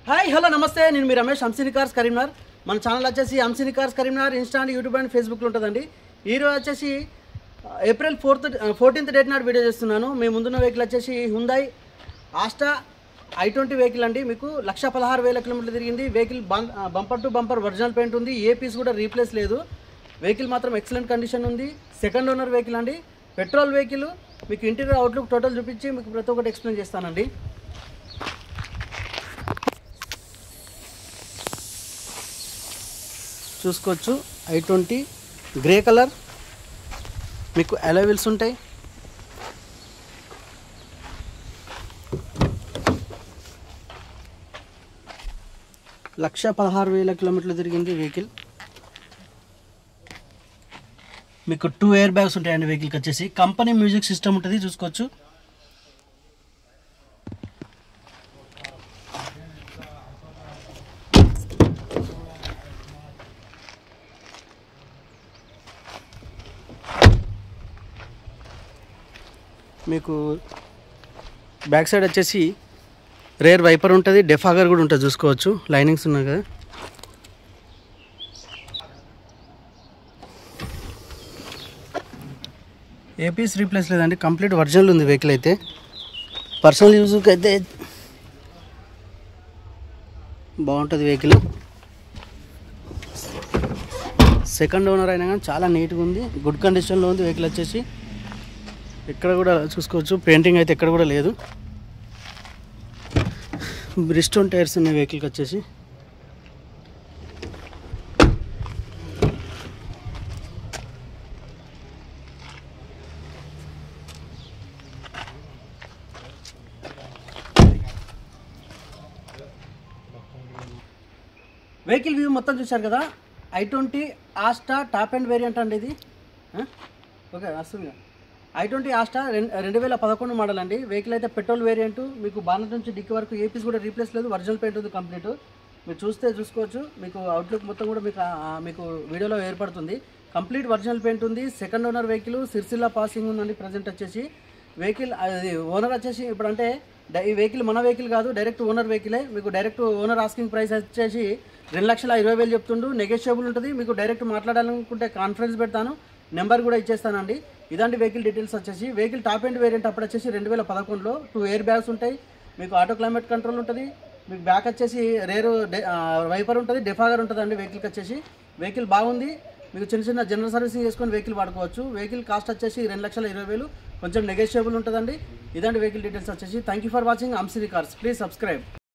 Hi hello నమస్తే, నేను మీ రమేష్ అంసిని కార్స్ కరీంనగర్. మన ఛానల్ వచ్చేసి Amsini cars Karimnagar insta and YouTube and ఫేస్బుక్లో ఉంటుందండి. ఈరోజు వచ్చేసి ఏప్రిల్ 14th డేట్ నాడు వీడియో చేస్తున్నాను. మేము ముందున్న వెహికల్ వచ్చేసి హ్యుందాయ్ ఆస్టా i20 వెహికల్ అండి. మీకు 1,16,000 కిలోమీటర్లు తిరిగింది. Vehicle bumper to bumper original paint ఉంది. ఏ పీస్ కూడా రీప్లేస్ లేదు. వెహికల్ మాత్రం ఎక్సలెంట్ కండిషన్ ఉంది. సెకండ్ ఓనర్ వెహికల్ అండి, పెట్రోల్ వెహికల్. మీకు ఇంటీరియర్ అవుట్లుక్ టోటల్ చూపించి మీకు ప్రతి ఒక్కటి ఎక్స్ప్లెయిన్ చేస్తానండి. చూసుకోవచ్చు, i20 గ్రే కలర్, మీకు అలాయ్ వీల్స్ ఉంటాయి. లక్ష 16,000 కిలోమీటర్లు తిరిగింది వెహికల్. మీకు 2 ఎయిర్ బ్యాగ్స్ ఉంటాయండి. వెహికల్కి వచ్చేసి కంపెనీ మ్యూజిక్ సిస్టమ్ ఉంటుంది, చూసుకోవచ్చు. మీకు బ్యాక్ సైడ్ వచ్చేసి రేర్ వైపర్ ఉంటుంది, డెఫాగర్ కూడా ఉంటుంది, చూసుకోవచ్చు. లైనింగ్స్ ఉన్నాయి కదా. ఏపీస్ రీప్లేస్ లేదండి, కంప్లీట్ ఒరిజినల్ ఉంది వెహికల్ అయితే. పర్సనల్ యూజ్కి అయితే బాగుంటుంది వెహికల్. సెకండ్ ఓనర్ అయినా కానీ చాలా నీట్గా ఉంది, గుడ్ కండిషన్లో ఉంది వెహికల్ వచ్చేసి. ఎక్కడ కూడా చూసుకోవచ్చు, పెయింటింగ్ అయితే ఎక్కడ కూడా లేదు. బ్రిస్టోన్ టైర్స్ ఉన్నాయి వెహికల్కి వచ్చేసి. వెహికల్ వ్యూ మొత్తం చూశారు కదా. i20 Asta top and variant అండి ఇది. ఓకే, వస్తుంది. i20 ఆస్టా 2011 మోడల్ అండి. వెహికల్ అయితే పెట్రోల్ వేరియంట్. మీకు బానట్ నుంచి డిక్కి వరకు ఏపీస్ కూడా రీప్లేస్ లేదు, ఒరిజినల్ పెయింట్ ఉంది కంప్లీట్. మీరు చూసుకోవచ్చు. మీకు అవుట్లుక్ మొత్తం కూడా మీకు వీడియోలో ఏర్పడుతుంది. కంప్లీట్ ఒరిజినల్ పెయింట్ ఉంది. Second owner vehicle, Sircilla passing ఉందండి ప్రజెంట్ వచ్చేసి. వెహికల్ అది ఓనర్ వచ్చేసి ఇప్పుడు అంటే ఈ వెహికల్ మన వెహికల్ కాదు, డైరెక్ట్ ఓనర్ వెహికలే. మీకు డైరెక్ట్ ఓనర్ ఆస్కింగ్ ప్రైస్ వచ్చేసి 2,20,000 చెప్తుండు. నెగోషియబుల్ ఉంటుంది. మీకు డైరెక్ట్ మాట్లాడాలనుకుంటే కాన్ఫరెన్స్ పెడతాను, నెంబర్ కూడా ఇచ్చేస్తానండి. ఇదండి వెహికల్ డీటెయిల్స్ వచ్చేసి. వెహికల్ టాప్ అండ్ వేరియంట్ అప్పుడు వచ్చేసి 2011లో 2 ఎయిర్ బ్యాగ్స్ ఉంటాయి. మీకు ఆటో క్లైమేట్ కంట్రోల్ ఉంటుంది. మీకు బ్యాక్ వచ్చేసి రేరు వైపర్ ఉంటుంది, డెఫాగర్ ఉంటుంది అండి వెహికల్కి వచ్చేసి. వెహికల్ బాగుంది. మీకు చిన్న జనరల్ సర్వీసింగ్ చేసుకొని వెహికల్ వాడుకోవచ్చు. వెహికల్ కాస్ట్ వచ్చేసి 2,20,000, కొంచెం నెగోషియబుల్ ఉంటుందండి. ఇదండి వెహికల్ డీటెయిల్స్ వచ్చేసి. Thank you for watching Amsini cars. Please subscribe.